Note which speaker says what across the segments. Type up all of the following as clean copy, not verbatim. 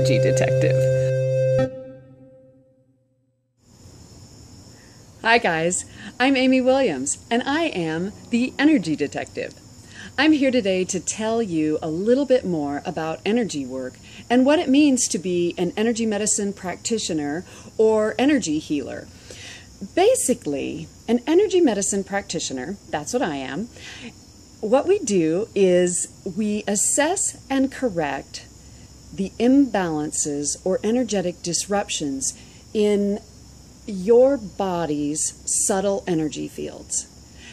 Speaker 1: energy detective. Hi guys, I'm Amy Williams, and I am the energy detective. I'm here today to tell you a little bit more about energy work and what it means to be an energy medicine practitioner or energy healer. Basically, an energy medicine practitioner, that's what I am. What we do is we assess and correct the imbalances or energetic disruptions in your body's subtle energy fields.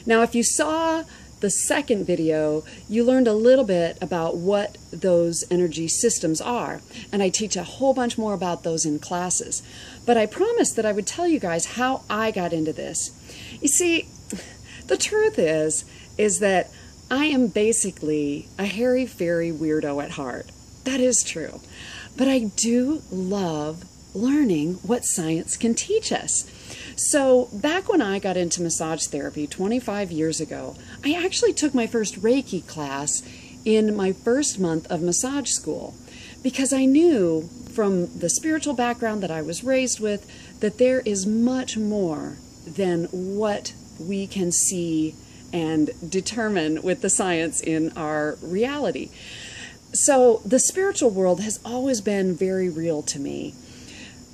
Speaker 1: Now, if you saw the second video, you learned a little bit about what those energy systems are, and I teach a whole bunch more about those in classes. But I promised that I would tell you guys how I got into this. You see, the truth is that I am basically a hairy-fairy weirdo at heart. That is true. But I do love learning what science can teach us. So back when I got into massage therapy 25 years ago, I actually took my first Reiki class in my first month of massage school because I knew from the spiritual background that I was raised with that there is much more than what we can see and determine with the science in our reality. So the spiritual world has always been very real to me.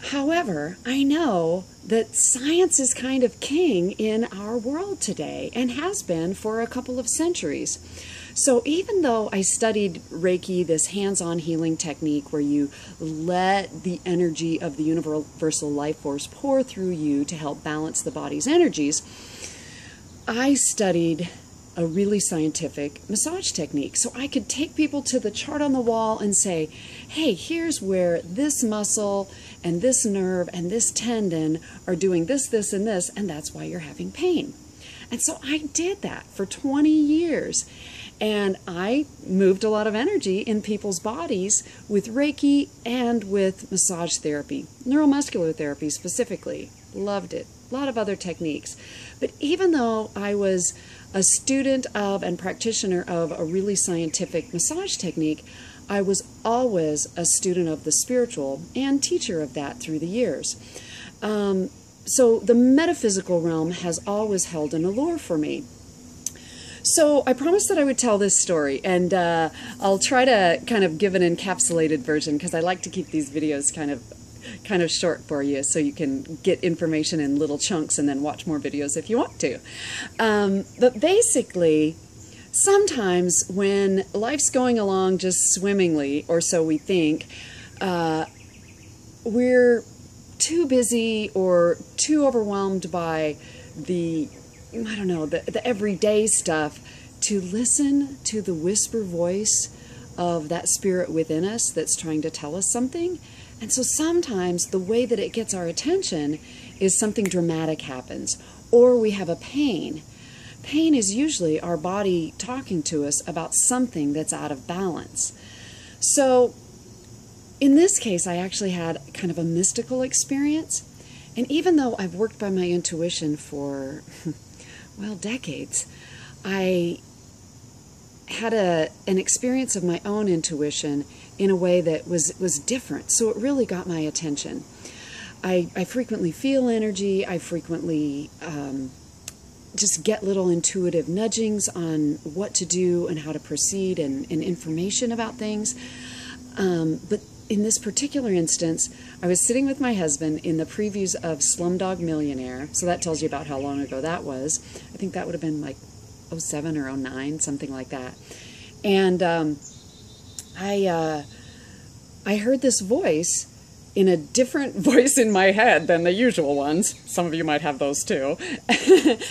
Speaker 1: However, I know that science is kind of king in our world today and has been for a couple of centuries. So even though I studied Reiki, this hands-on healing technique where you let the energy of the universal life force pour through you to help balance the body's energies, I studied a really scientific massage technique. So I could take people to the chart on the wall and say, hey, here's where this muscle and this nerve and this tendon are doing this, this, and this, and that's why you're having pain. And so I did that for 20 years. And I moved a lot of energy in people's bodies with Reiki and with massage therapy, neuromuscular therapy specifically. Loved it. A lot of other techniques. But even though I was a student of and practitioner of a really scientific massage technique, I was always a student of the spiritual and teacher of that through the years. So the metaphysical realm has always held an allure for me. So I promised that I would tell this story, and I'll try to kind of give an encapsulated version because I like to keep these videos kind of short for you so you can get information in little chunks and then watch more videos if you want to. But basically, sometimes when life's going along just swimmingly, or so we think, we're too busy or too overwhelmed by the everyday stuff to listen to the whisper voice of that spirit within us that's trying to tell us something. And so sometimes the way that it gets our attention is something dramatic happens, or we have a pain. Pain is usually our body talking to us about something that's out of balance. So in this case, I actually had kind of a mystical experience. And even though I've worked by my intuition for, well, decades, I had an experience of my own intuition in a way that was different. So it really got my attention. I frequently feel energy. I frequently just get little intuitive nudgings on what to do and how to proceed and information about things. But in this particular instance, I was sitting with my husband in the previews of Slumdog Millionaire. So that tells you about how long ago that was. I think that would have been like 07 or 09, something like that. And I heard this voice in a different voice in my head than the usual ones. Some of you might have those too.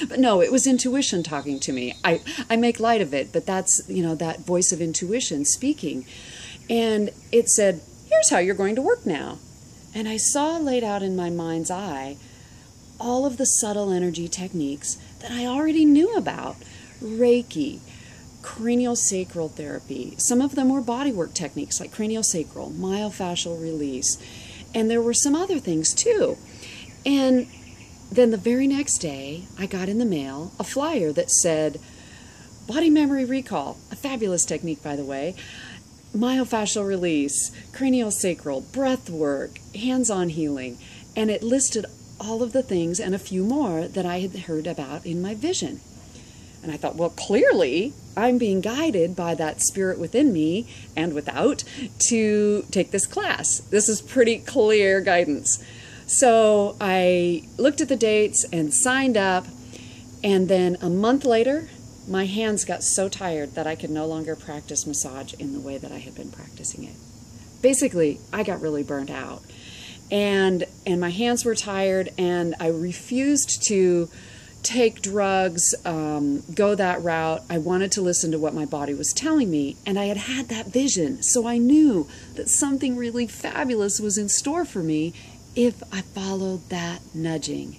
Speaker 1: But no, it was intuition talking to me. I make light of it, but that's, that voice of intuition speaking. And it said, here's how you're going to work now. And I saw laid out in my mind's eye all of the subtle energy techniques that I already knew about. Reiki, craniosacral therapy. Some of them were bodywork techniques like craniosacral, myofascial release. And there were some other things too. And then the very next day, I got in the mail a flyer that said, Body Memory Recall, a fabulous technique, by the way. myofascial release, craniosacral, breath work, hands-on healing, and it listed all of the things and a few more that I had heard about in my vision. And I thought, well, clearly I'm being guided by that spirit within me and without to take this class. This is pretty clear guidance. So I looked at the dates and signed up, and then a month later, my hands got so tired that I could no longer practice massage in the way that I had been practicing it. Basically, I got really burnt out. And my hands were tired, and I refused to take drugs, go that route. I wanted to listen to what my body was telling me, and I had had that vision, so I knew that something really fabulous was in store for me if I followed that nudging.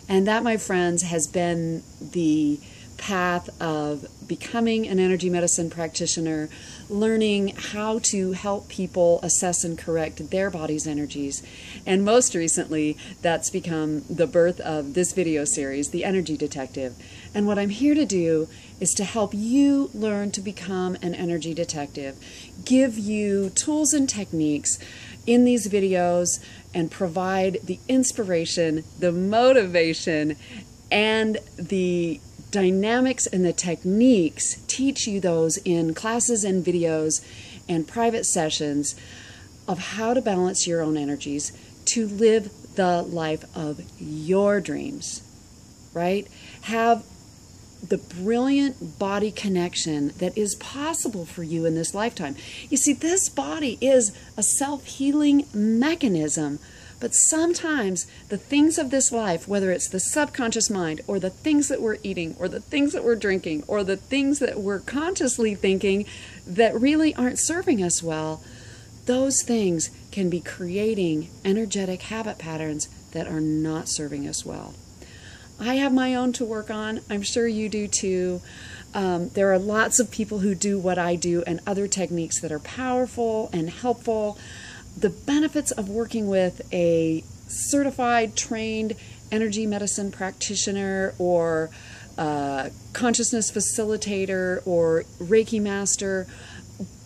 Speaker 1: And that, my friends, has been the path of becoming an energy medicine practitioner, learning how to help people assess and correct their body's energies. And most recently, that's become the birth of this video series, The Energy Detective. And what I'm here to do is to help you learn to become an energy detective, give you tools and techniques in these videos, and provide the inspiration, the motivation, and the dynamics and the techniques, teach you those in classes and videos and private sessions of how to balance your own energies to live the life of your dreams, right? Have the brilliant body connection that is possible for you in this lifetime. You see, this body is a self-healing mechanism. But sometimes the things of this life, whether it's the subconscious mind or the things that we're eating or the things that we're drinking or the things that we're consciously thinking that really aren't serving us well, those things can be creating energetic habit patterns that are not serving us well. I have my own to work on. I'm sure you do too. There are lots of people who do what I do and other techniques that are powerful and helpful. The benefits of working with a certified, trained energy medicine practitioner or consciousness facilitator or Reiki master,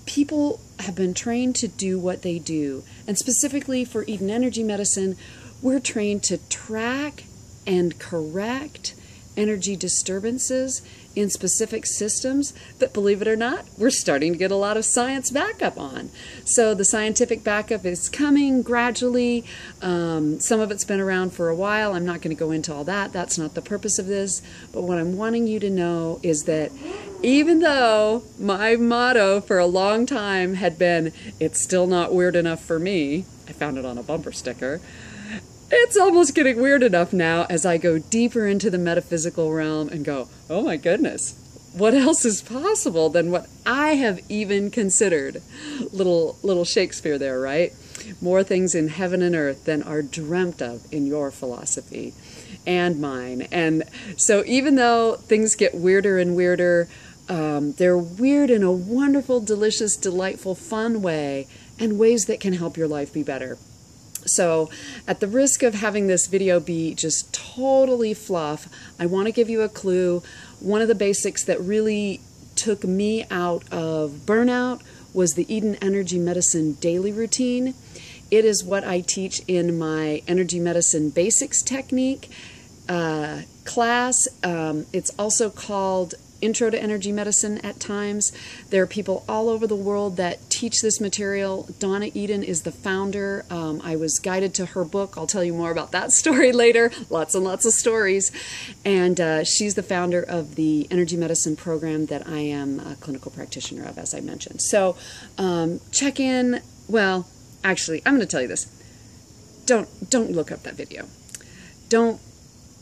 Speaker 1: people have been trained to do what they do. And specifically for Eden Energy Medicine, we're trained to track and correct energy disturbances in specific systems that, believe it or not, we're starting to get a lot of science backup on. So the scientific backup is coming gradually. Some of it's been around for a while. I'm not going to go into all that. That's not the purpose of this. But what I'm wanting you to know is that even though my motto for a long time had been, it's still not weird enough for me, I found it on a bumper sticker, it's almost getting weird enough now as I go deeper into the metaphysical realm and go, oh my goodness, what else is possible than what I have even considered? Little Shakespeare there, right? More things in heaven and earth than are dreamt of in your philosophy and mine. And so even though things get weirder and weirder, they're weird in a wonderful, delicious, delightful, fun way, and ways that can help your life be better. So at the risk of having this video be just totally fluff, I want to give you a clue. One of the basics that really took me out of burnout was the Eden Energy Medicine daily routine. It is what I teach in my Energy Medicine Basics Technique class. It's also called Intro to Energy Medicine at times. There are people all over the world that teach this material. Donna Eden is the founder. I was guided to her book. I'll tell you more about that story later. Lots and lots of stories. And she's the founder of the Energy Medicine program that I am a clinical practitioner of, as I mentioned. So check in. Well, actually, I'm going to tell you this. Don't look up that video. Don't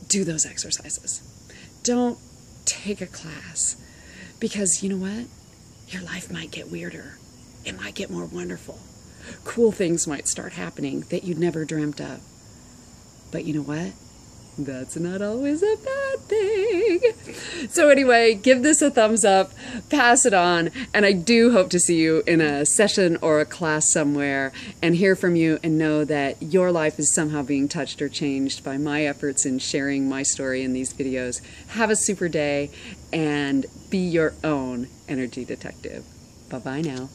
Speaker 1: do those exercises. Don't take a class, because you know what? Your life might get weirder. It might get more wonderful. Cool things might start happening that you'd never dreamt of. But you know what? That's not always a bad thing. So anyway, give this a thumbs up, pass it on, and I do hope to see you in a session or a class somewhere and hear from you and know that your life is somehow being touched or changed by my efforts in sharing my story in these videos. Have a super day and be your own energy detective. Bye-bye now.